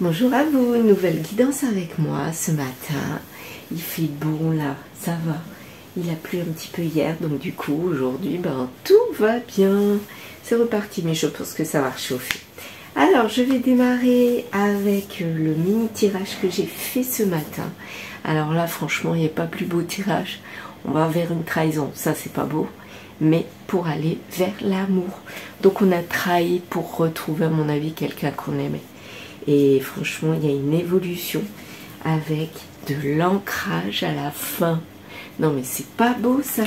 Bonjour à vous, nouvelle guidance avec moi ce matin. Il fait bon là, ça va. Il a plu un petit peu hier, donc du coup aujourd'hui tout va bien. C'est reparti, mais je pense que ça va réchauffer. Alors je vais démarrer avec le mini tirage que j'ai fait ce matin. Alors là franchement il n'y a pas plus beau tirage. On va vers une trahison, ça c'est pas beau, mais pour aller vers l'amour. Donc on a trahi pour retrouver à mon avis quelqu'un qu'on aimait. Et franchement, il y a une évolution avec de l'ancrage à la fin. Non mais c'est pas beau ça.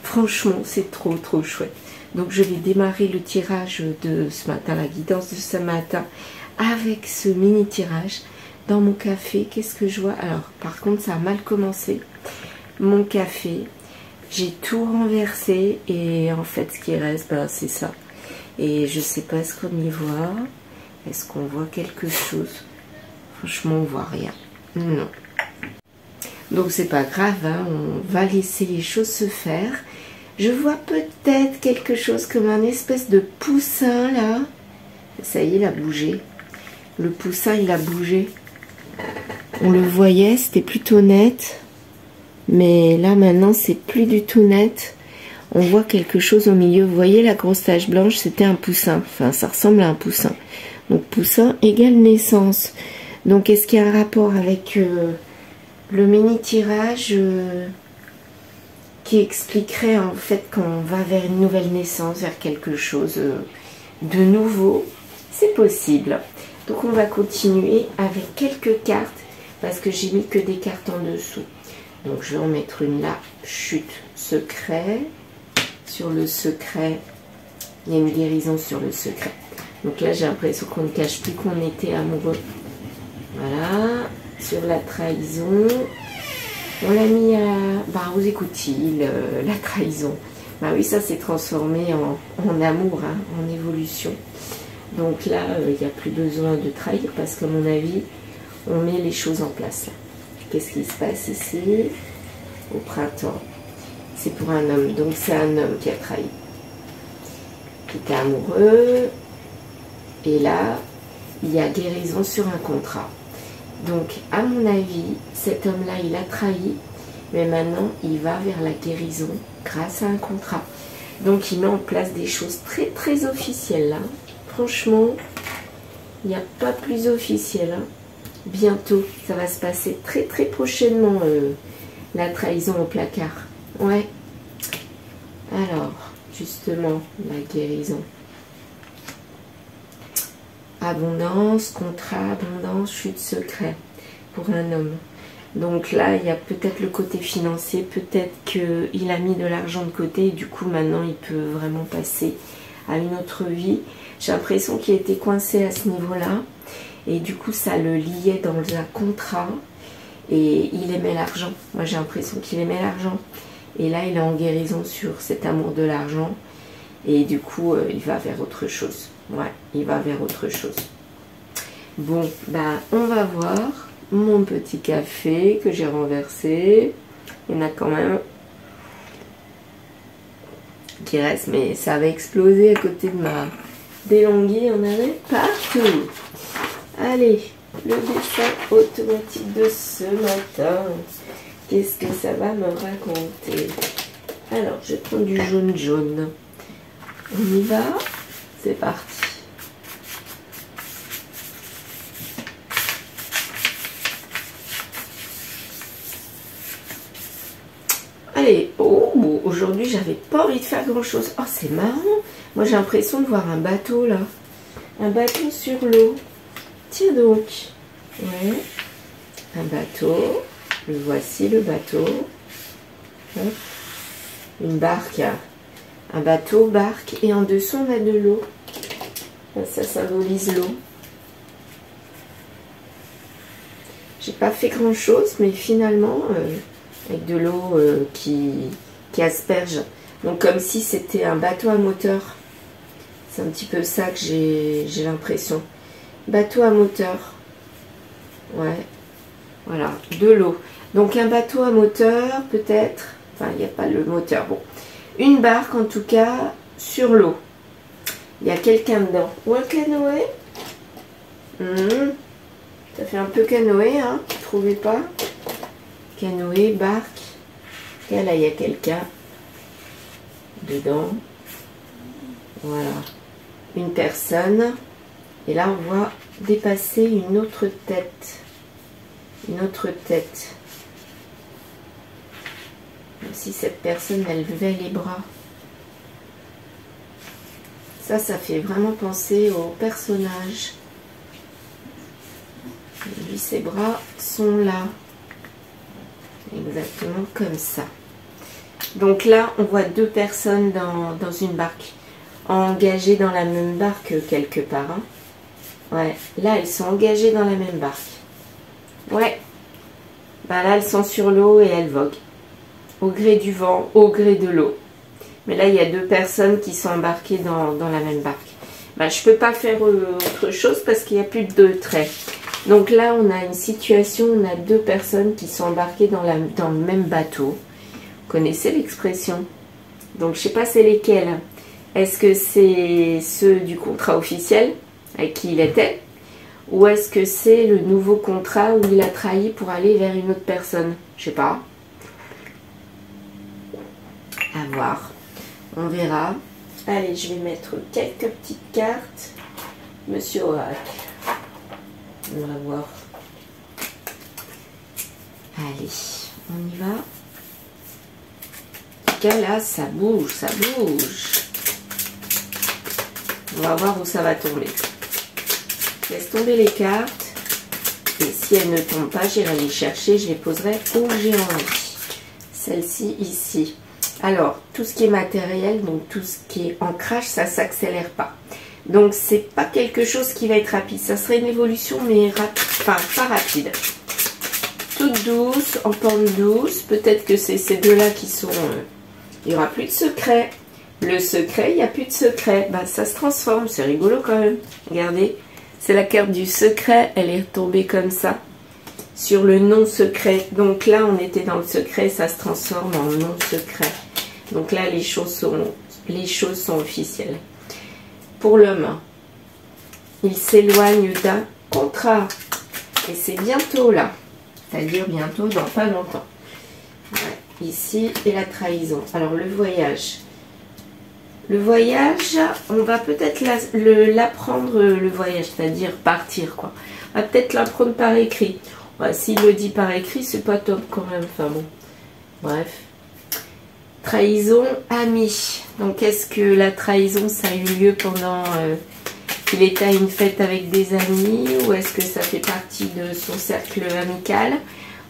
Franchement, c'est trop chouette. Donc je vais démarrer le tirage de ce matin, la guidance de ce matin, avec ce mini tirage. Dans mon café, qu'est-ce que je vois? Alors, par contre, ça a mal commencé. Mon café, j'ai tout renversé et en fait, ce qui reste, c'est ça. Et je sais pas ce qu'on y voit. Est-ce qu'on voit quelque chose? Franchement, on voit rien. Non. Donc, c'est pas grave, hein, on va laisser les choses se faire. Je vois peut-être quelque chose comme un espèce de poussin, là. Ça y est, il a bougé. Le poussin, il a bougé. On le voyait, c'était plutôt net. Mais là, maintenant, c'est plus du tout net. On voit quelque chose au milieu. Vous voyez, la grosse tache blanche, c'était un poussin. Enfin, ça ressemble à un poussin. Donc, poussin égale naissance. Donc, est-ce qu'il y a un rapport avec le mini-tirage qui expliquerait en fait qu'on va vers une nouvelle naissance, vers quelque chose de nouveau? C'est possible. Donc, on va continuer avec quelques cartes parce que j'ai mis que des cartes en dessous. Donc, je vais en mettre une là. Chute, secret. Sur le secret, il y a une guérison sur le secret. Donc là, j'ai l'impression qu'on ne cache plus qu'on était amoureux. Voilà. Sur la trahison, on l'a mis à... aux écoutilles, la trahison. Oui, ça s'est transformé en amour, hein, en évolution. Donc là, il n'y a plus besoin de trahir parce qu'à mon avis, on met les choses en place. Qu'est-ce qui se passe ici? Au printemps. C'est pour un homme. Donc c'est un homme qui a trahi. Qui était amoureux. Et là, il y a guérison sur un contrat. Donc, à mon avis, cet homme-là, il a trahi. Mais maintenant, il va vers la guérison grâce à un contrat. Donc, il met en place des choses très officielles. Là. Franchement, il n'y a pas plus officiel. Hein. Bientôt, ça va se passer très prochainement, la trahison au placard. Ouais. Alors, justement, la guérison. Abondance, contrat, abondance, chute, secret pour un homme. Donc là, il y a peut-être le côté financier, peut-être qu'il a mis de l'argent de côté et du coup, maintenant, il peut vraiment passer à une autre vie. J'ai l'impression qu'il était coincé à ce niveau-là et du coup, ça le liait dans un contrat et il aimait l'argent. Moi, j'ai l'impression qu'il aimait l'argent. Et là, il est en guérison sur cet amour de l'argent. Et du coup, il va vers autre chose. Ouais, il va vers autre chose. Bon, on va voir mon petit café que j'ai renversé. Il y en a quand même qui reste, mais ça avait explosé à côté de ma délanguée. Il y en avait partout. Allez, le dessin automatique de ce matin. Qu'est-ce que ça va me raconter? Alors, je prends du jaune. On y va? C'est parti. Allez, aujourd'hui, j'avais pas envie de faire grand-chose. Oh, c'est marrant. Moi, j'ai l'impression de voir un bateau, là. Un bateau sur l'eau. Tiens donc. Ouais. Un bateau. Le voici, le bateau. Hop. Une barque. Un bateau, barque. Et en dessous, on a de l'eau. Ça symbolise l'eau. J'ai pas fait grand chose, mais finalement, avec de l'eau qui asperge. Donc, comme si c'était un bateau à moteur. C'est un petit peu ça que j'ai l'impression. Bateau à moteur. Ouais. Voilà, de l'eau. Donc un bateau à moteur, peut-être. Enfin, il n'y a pas le moteur. Bon. Une barque, en tout cas, sur l'eau. Il y a quelqu'un dedans. Ou un canoë. Ça fait un peu canoë, hein, tu trouvais pas? Canoë, barque. Et là, il y a quelqu'un dedans. Voilà. Une personne. Et là, on voit dépasser une autre tête. Une autre tête. Comme si cette personne, elle levait les bras. Ça fait vraiment penser au personnage. Et lui, ses bras sont là. Exactement comme ça. Donc là, on voit deux personnes dans une barque. Engagées dans la même barque quelque part. Hein. Ouais, là, elles sont engagées dans la même barque. Ouais. Bah là, elles sont sur l'eau et elles voguent. Au gré du vent, au gré de l'eau. Mais là, il y a deux personnes qui sont embarquées dans la même barque. Bah, je ne peux pas faire autre chose parce qu'il n'y a plus de traits. Donc là, on a une situation, on a deux personnes qui sont embarquées dans le même bateau. Vous connaissez l'expression? Donc, je ne sais pas c'est lesquels. Est-ce que c'est ceux du contrat officiel avec qui il était? Ou est-ce que c'est le nouveau contrat où il a trahi pour aller vers une autre personne? Je sais pas. À voir. On verra. Allez, je vais mettre quelques petites cartes. Monsieur Oracle. On va voir. Allez, on y va. En tout cas, là, ça bouge, ça bouge. On va voir où ça va tomber. Je laisse tomber les cartes. Et si elles ne tombent pas, j'irai les chercher. Je les poserai où j'ai envie. Celle-ci, ici. Alors, tout ce qui est matériel, donc tout ce qui est ancrage, ça ne s'accélère pas. Donc, c'est pas quelque chose qui va être rapide. Ça serait une évolution, mais enfin, pas rapide. Toute douce, en pente douce. Peut-être que c'est ces deux-là qui sont... il n'y aura plus de secret. Le secret, il n'y a plus de secret. Bah, ça se transforme. C'est rigolo quand même. Regardez. C'est la carte du secret. Elle est tombée comme ça. Sur le non-secret. Donc là, on était dans le secret. Ça se transforme en non-secret. Donc là, les choses sont officielles. Pour l'homme, il s'éloigne d'un contrat. Et c'est bientôt là. C'est-à-dire bientôt, dans pas longtemps. Ouais, ici, et la trahison. Alors, le voyage. Le voyage, on va peut-être l'apprendre, le voyage, c'est-à-dire partir, quoi. On va peut-être l'apprendre par écrit. Ouais, s'il le dit par écrit, c'est pas top quand même. Enfin bon, bref. Trahison, ami. Donc, est-ce que la trahison, ça a eu lieu pendant qu'il était à une fête avec des amis? Ou est-ce que ça fait partie de son cercle amical?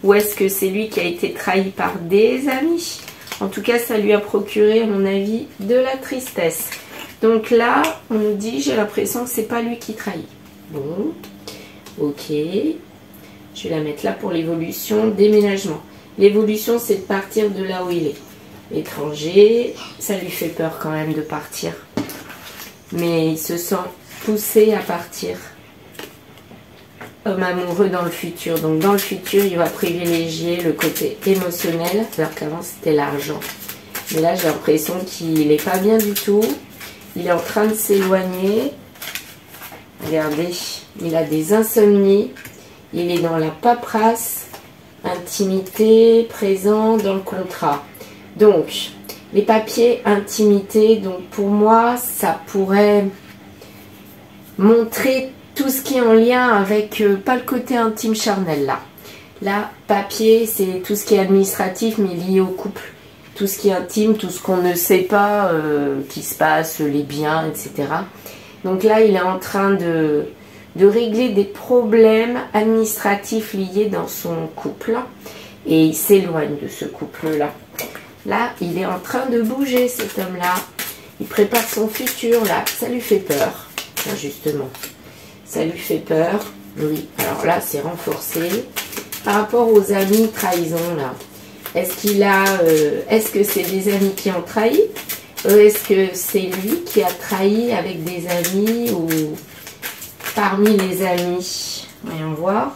Ou est-ce que c'est lui qui a été trahi par des amis? En tout cas, ça lui a procuré, à mon avis, de la tristesse. Donc là, on nous dit, j'ai l'impression que c'est pas lui qui trahit. Bon, ok. Je vais la mettre là pour l'évolution, déménagement. L'évolution, c'est de partir de là où il est. Étranger, ça lui fait peur quand même de partir. Mais il se sent poussé à partir. Homme amoureux dans le futur. Donc dans le futur, il va privilégier le côté émotionnel, alors qu'avant c'était l'argent. Mais là, j'ai l'impression qu'il n'est pas bien du tout. Il est en train de s'éloigner. Regardez, il a des insomnies. Il est dans la paperasse, intimité, présent dans le contrat. Donc, les papiers, intimité, donc pour moi, ça pourrait montrer tout ce qui est en lien avec, pas le côté intime charnel là. Là, papier, c'est tout ce qui est administratif, mais lié au couple. Tout ce qui est intime, tout ce qu'on ne sait pas, qui se passe, les biens, etc. Donc là, il est en train de régler des problèmes administratifs liés dans son couple. Et il s'éloigne de ce couple-là. Là, il est en train de bouger, cet homme-là. Il prépare son futur, là. Ça lui fait peur, là, justement. Ça lui fait peur. Oui, alors là, c'est renforcé. Par rapport aux amis, trahison, là. Est-ce que c'est des amis qui ont trahi? Est-ce que c'est lui qui a trahi avec des amis ou parmi les amis? Voyons voir.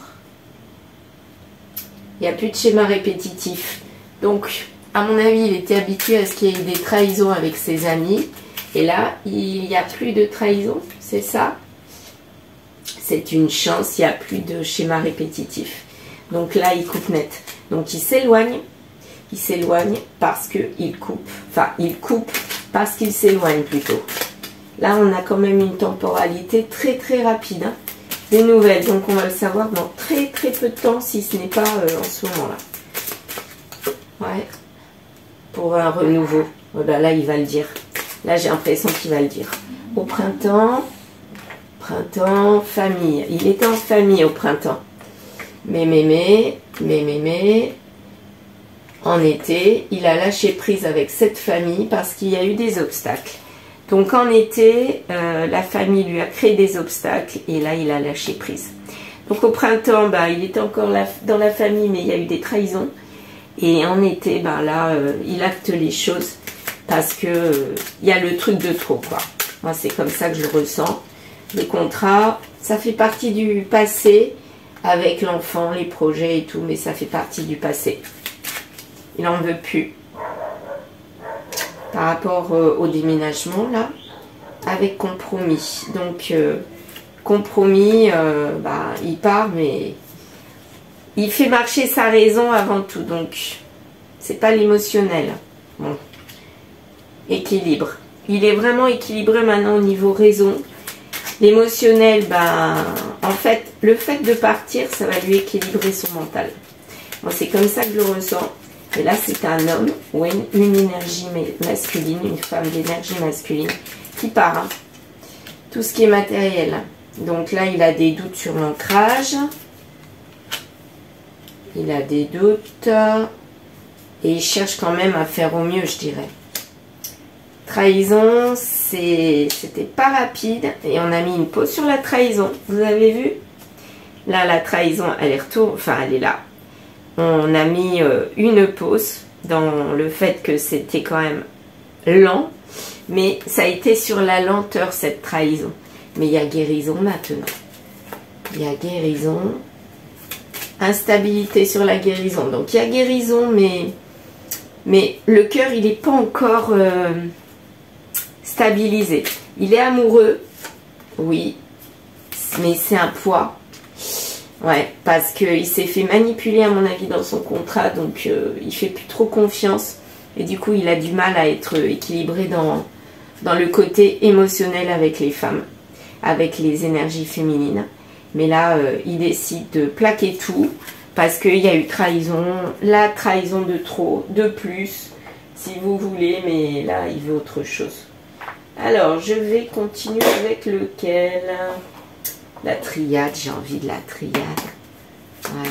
Il n'y a plus de schéma répétitif. Donc, à mon avis, il était habitué à ce qu'il y ait des trahisons avec ses amis. Et là, il n'y a plus de trahison, c'est ça? C'est une chance, il n'y a plus de schéma répétitif. Donc là, il coupe net. Donc il s'éloigne parce qu'il coupe. Enfin, il coupe parce qu'il s'éloigne plutôt. Là, on a quand même une temporalité très très rapide. Hein. Des nouvelles, donc on va le savoir dans très très peu de temps, si ce n'est pas en ce moment-là. Ouais. Pour un renouveau. Oh là, il va le dire. Là, j'ai l'impression qu'il va le dire. Au printemps, famille. Il était en famille au printemps. Mais, en été, il a lâché prise avec cette famille parce qu'il y a eu des obstacles. Donc en été, la famille lui a créé des obstacles et là, il a lâché prise. Donc au printemps, bah, il était encore dans la famille, mais il y a eu des trahisons. Et en été, bah, là, il acte les choses parce que il y a le truc de trop, quoi. Moi, c'est comme ça que je le ressens. Les contrats, ça fait partie du passé avec l'enfant, les projets et tout, mais ça fait partie du passé. Il n'en veut plus. Par rapport au déménagement, là, avec compromis. Donc, compromis, bah, il part, mais il fait marcher sa raison avant tout. Donc, c'est pas l'émotionnel. Bon. Équilibre. Il est vraiment équilibré maintenant au niveau raison. L'émotionnel, ben, en fait, le fait de partir, ça va lui équilibrer son mental. Moi, c'est comme ça que je le ressens. Et là, c'est un homme ou une énergie masculine, une femme d'énergie masculine qui part. Hein. Tout ce qui est matériel. Donc là, il a des doutes sur l'ancrage. Il a des doutes. Et il cherche quand même à faire au mieux, je dirais. Trahison, c'était pas rapide. Et on a mis une pause sur la trahison. Vous avez vu? Là, la trahison, elle est retournée. Enfin, elle est là. On a mis une pause dans le fait que c'était quand même lent. Mais ça a été sur la lenteur, cette trahison. Mais il y a guérison maintenant. Il y a guérison. Instabilité sur la guérison. Donc, il y a guérison, mais le cœur, il n'est pas encore stabilisé. Il est amoureux, oui, mais c'est un poids. Ouais, parce qu'il s'est fait manipuler, à mon avis, dans son contrat. Donc, il fait plus trop confiance. Et du coup, il a du mal à être équilibré dans le côté émotionnel avec les femmes, avec les énergies féminines. Mais là, il décide de plaquer tout parce qu'il y a eu trahison, la trahison de trop, de plus, si vous voulez, mais là, il veut autre chose. Alors, je vais continuer avec lequel? La triade, j'ai envie de la triade. Ouais.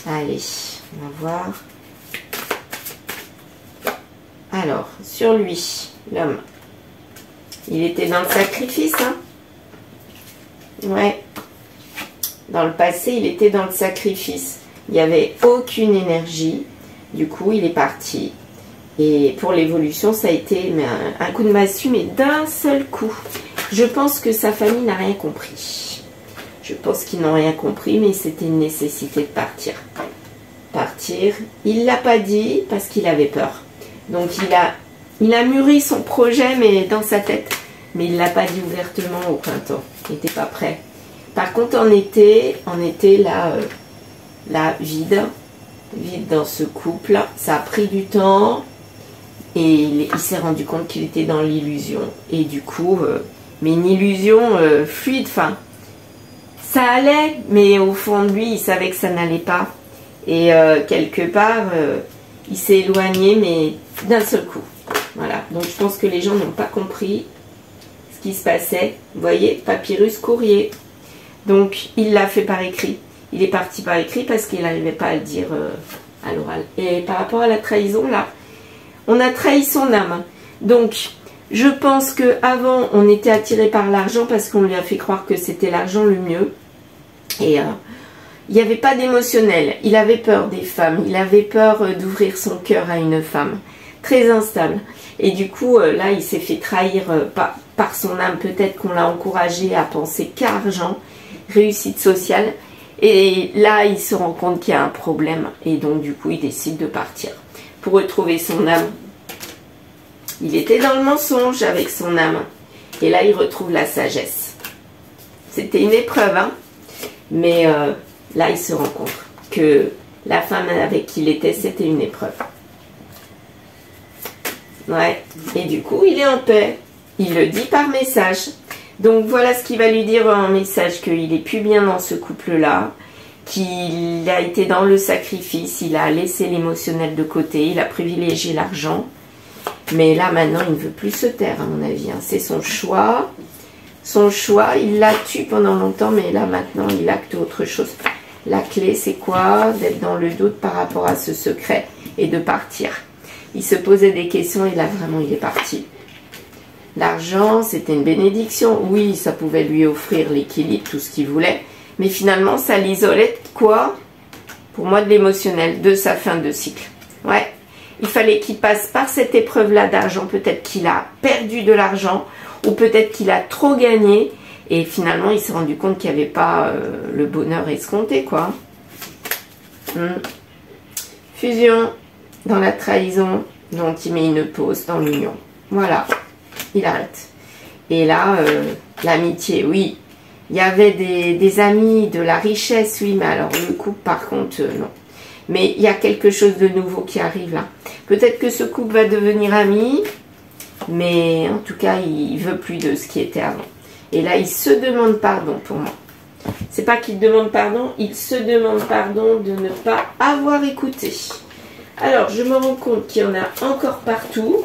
Allez, on va voir. Alors, sur lui, l'homme, il était dans le sacrifice, hein? Ouais. Dans le passé, il était dans le sacrifice. Il n'y avait aucune énergie. Du coup, il est parti. Et pour l'évolution, ça a été un coup de massue, mais d'un seul coup. Je pense que sa famille n'a rien compris. Je pense qu'ils n'ont rien compris, mais c'était une nécessité de partir. Partir. Il ne l'a pas dit parce qu'il avait peur. Donc, il a mûri son projet, mais dans sa tête. Mais il ne l'a pas dit ouvertement au printemps. Il n'était pas prêt. Par contre, en été là, vide dans ce couple. Ça a pris du temps. Et il s'est rendu compte qu'il était dans l'illusion. Et du coup, mais une illusion fluide, enfin, ça allait, mais au fond de lui, il savait que ça n'allait pas. Et quelque part, il s'est éloigné, mais d'un seul coup. Voilà, donc je pense que les gens n'ont pas compris ce qui se passait. Vous voyez, papyrus, courrier. Donc, il l'a fait par écrit. Il est parti par écrit parce qu'il n'arrivait pas à le dire à l'oral. Et par rapport à la trahison, là, on a trahi son âme. Donc, je pense qu'avant, on était attiré par l'argent parce qu'on lui a fait croire que c'était l'argent le mieux. Et il n'y avait pas d'émotionnel. Il avait peur des femmes. Il avait peur d'ouvrir son cœur à une femme. Très instable. Et du coup, là, il s'est fait trahir par son âme. Peut-être qu'on l'a encouragé à penser qu'argent, réussite sociale. Et là, il se rend compte qu'il y a un problème. Et donc, du coup, il décide de partir pour retrouver son âme. Il était dans le mensonge avec son âme. Et là, il retrouve la sagesse. C'était une épreuve, hein. Mais là, il se rend compte que la femme avec qui il était, c'était une épreuve. Ouais. Et du coup, il est en paix. Il le dit par message. Donc, voilà ce qu'il va lui dire en message, qu'il est plus bien dans ce couple-là, qu'il a été dans le sacrifice, il a laissé l'émotionnel de côté, il a privilégié l'argent. Mais là, maintenant, il ne veut plus se taire, à mon avis. Hein. C'est son choix. Son choix, il l'a tué pendant longtemps, mais là, maintenant, il acte autre chose. La clé, c'est quoi? D'être dans le doute par rapport à ce secret et de partir. Il se posait des questions et là, vraiment, il est parti. L'argent, c'était une bénédiction. Oui, ça pouvait lui offrir l'équilibre, tout ce qu'il voulait. Mais finalement, ça l'isolait de quoi? Pour moi, de l'émotionnel, de sa fin de cycle. Ouais. Il fallait qu'il passe par cette épreuve-là d'argent. Peut-être qu'il a perdu de l'argent ou peut-être qu'il a trop gagné. Et finalement, il s'est rendu compte qu'il n'y avait pas le bonheur escompté, quoi. Fusion dans la trahison. Donc, il met une pause dans l'union. Voilà. Il arrête. Et là, l'amitié, oui. Il y avait des amis, de la richesse, oui. Mais alors, le couple, par contre, non. Mais il y a quelque chose de nouveau qui arrive là. Peut-être que ce couple va devenir ami. Mais en tout cas, il veut plus de ce qui était avant. Et là, il se demande pardon pour moi. C'est pas qu'il demande pardon, il se demande pardon de ne pas avoir écouté. Alors, je me rends compte qu'il y en a encore partout.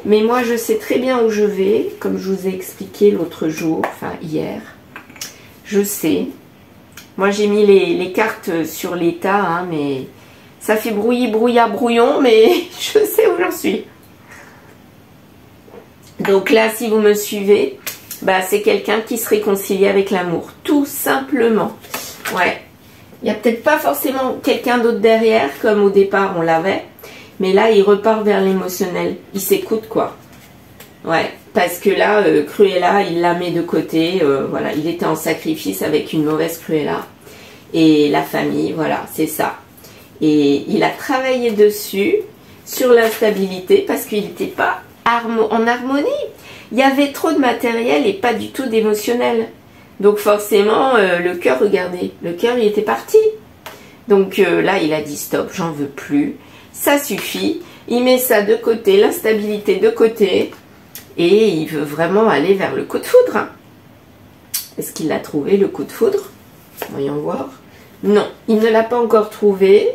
Mais moi, je sais très bien où je vais. Comme je vous ai expliqué l'autre jour, enfin hier. Je sais. Moi, j'ai mis les cartes sur l'état, hein, mais ça fait brouillis, brouillard, brouillon, mais je sais où j'en suis. Donc là, si vous me suivez, bah, c'est quelqu'un qui se réconcilie avec l'amour, tout simplement. Ouais. Il n'y a peut-être pas forcément quelqu'un d'autre derrière, comme au départ on l'avait, mais là, il repart vers l'émotionnel. Il s'écoute, quoi. Ouais. Parce que là, Cruella, il la met de côté. Voilà, il était en sacrifice avec une mauvaise Cruella. Et la famille, voilà, c'est ça. Et il a travaillé dessus, sur l'instabilité, parce qu'il n'était pas en harmonie. Il y avait trop de matériel et pas du tout d'émotionnel. Donc forcément, le cœur, regardez, le cœur, il était parti. Donc là, il a dit stop, j'en veux plus. Ça suffit. Il met ça de côté, l'instabilité de côté. Et il veut vraiment aller vers le coup de foudre. Hein. Est-ce qu'il l'a trouvé, le coup de foudre? Voyons voir. Non, il ne l'a pas encore trouvé.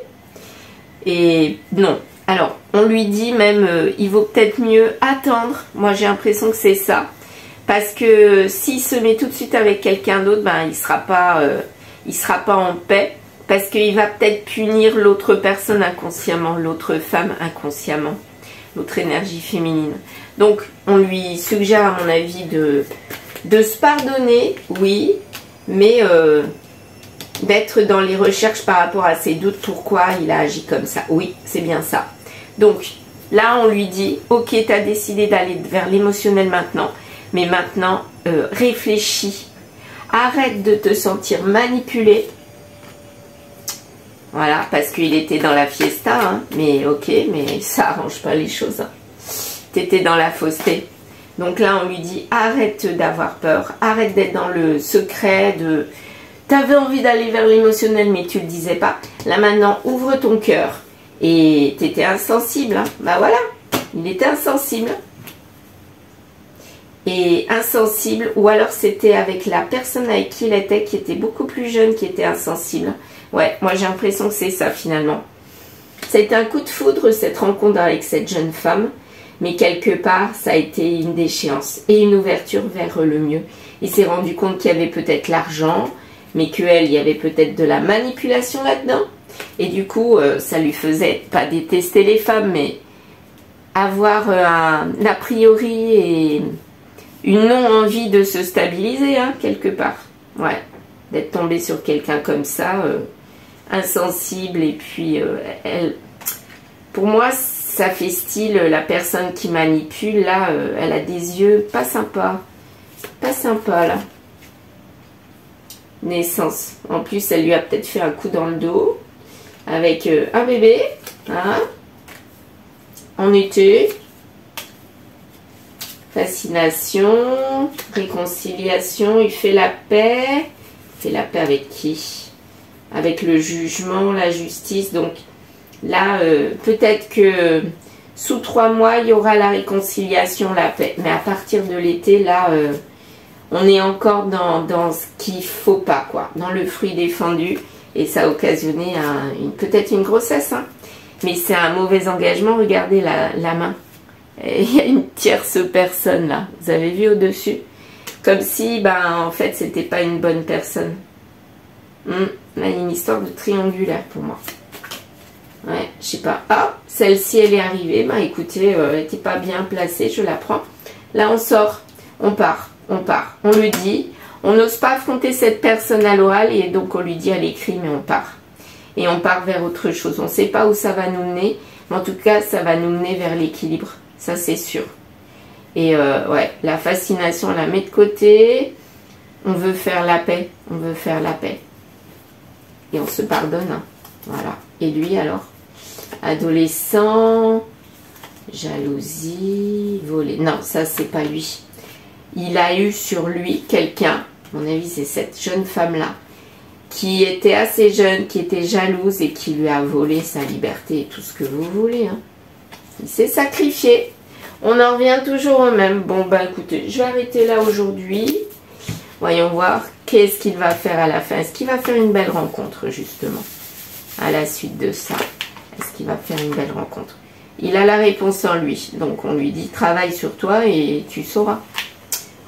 Et non. Alors, on lui dit même, il vaut peut-être mieux attendre. Moi, j'ai l'impression que c'est ça. Parce que s'il se met tout de suite avec quelqu'un d'autre, ben, il sera pas en paix. Parce qu'il va peut-être punir l'autre personne inconsciemment, l'autre femme inconsciemment, l'autre énergie féminine. Donc, on lui suggère, à mon avis, de se pardonner, oui, mais d'être dans les recherches par rapport à ses doutes, pourquoi il a agi comme ça. Oui, c'est bien ça. Donc, là, on lui dit, ok, tu as décidé d'aller vers l'émotionnel maintenant, mais maintenant, réfléchis. Arrête de te sentir manipulé. Voilà, parce qu'il était dans la fiesta, hein, mais ok, mais ça arrange pas les choses. Hein. Tu étais dans la fausseté. Donc là, on lui dit, arrête d'avoir peur, arrête d'être dans le secret de... Tu avais envie d'aller vers l'émotionnel, mais tu le disais pas. Là, maintenant, ouvre ton cœur. Et tu étais insensible. Hein. Bah voilà, il était insensible. Et insensible, ou alors c'était avec la personne avec qui il était, qui était beaucoup plus jeune, qui était insensible. Ouais, moi j'ai l'impression que c'est ça finalement. C'était un coup de foudre, cette rencontre avec cette jeune femme. Mais quelque part, ça a été une déchéance et une ouverture vers le mieux. Il s'est rendu compte qu'il y avait peut-être l'argent, mais qu'elle, il y avait peut-être de la manipulation là-dedans. Et du coup, ça lui faisait pas détester les femmes, mais avoir un a priori et une non-envie de se stabiliser, hein, quelque part. Ouais, d'être tombé sur quelqu'un comme ça, insensible, et puis elle... Pour moi, ça fait style la personne qui manipule, là, elle a des yeux pas sympas. Pas sympa, là. Naissance. En plus, elle lui a peut-être fait un coup dans le dos. Avec un bébé. Hein, en été. Fascination, réconciliation, il fait la paix. Il fait la paix avec qui? Avec le jugement, la justice. Donc là, peut-être que sous 3 mois, il y aura la réconciliation, la paix. Mais à partir de l'été, là, on est encore dans ce qu'il ne faut pas, quoi. Dans le fruit défendu. Et ça a occasionné peut-être une grossesse, hein. Mais c'est un mauvais engagement. Regardez la main. Et il y a une tierce personne, là. Vous avez vu au-dessus? Comme si, ben, en fait, c'était pas une bonne personne. Là, il y a une histoire de triangulaire pour moi. Ouais, je sais pas. Ah, celle-ci, elle est arrivée. Ben, écoutez, elle n'était pas bien placée. Je la prends. Là, on sort. On part. On part. On le dit. On n'ose pas affronter cette personne à l'oral et donc on lui dit à l'écrit, mais on part. Et on part vers autre chose. On ne sait pas où ça va nous mener, mais en tout cas, ça va nous mener vers l'équilibre. Ça, c'est sûr. Et ouais, la fascination, on la met de côté. On veut faire la paix. On veut faire la paix. Et on se pardonne. Hein. Voilà. Et lui, alors? Adolescent, jalousie, voler. Non, ça, c'est pas lui. Il a eu sur lui quelqu'un, à mon avis c'est cette jeune femme-là, qui était assez jeune, qui était jalouse et qui lui a volé sa liberté et tout ce que vous voulez. Hein. Il s'est sacrifié. On en revient toujours au même. Bon, bah écoutez, je vais arrêter là aujourd'hui. Voyons voir qu'est-ce qu'il va faire à la fin. Est-ce qu'il va faire une belle rencontre, justement, à la suite de ça? Est-ce qu'il va faire une belle rencontre? Il a la réponse en lui. Donc on lui dit, travaille sur toi et tu sauras.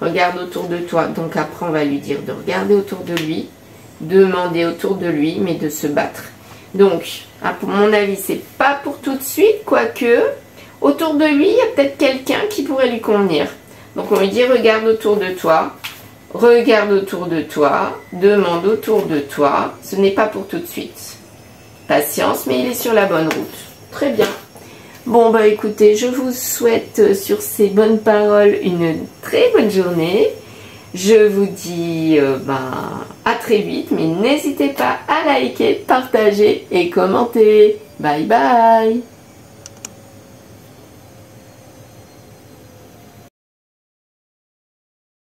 Regarde autour de toi. Donc après, on va lui dire de regarder autour de lui, demander autour de lui, mais de se battre. Donc, pour mon avis, c'est pas pour tout de suite, quoique, autour de lui, il y a peut-être quelqu'un qui pourrait lui convenir. Donc on lui dit, regarde autour de toi, demande autour de toi. Ce n'est pas pour tout de suite. Patience, mais il est sur la bonne route. Très bien. Bon, bah écoutez, je vous souhaite sur ces bonnes paroles une très bonne journée. Je vous dis à très vite, mais n'hésitez pas à liker, partager et commenter. Bye bye!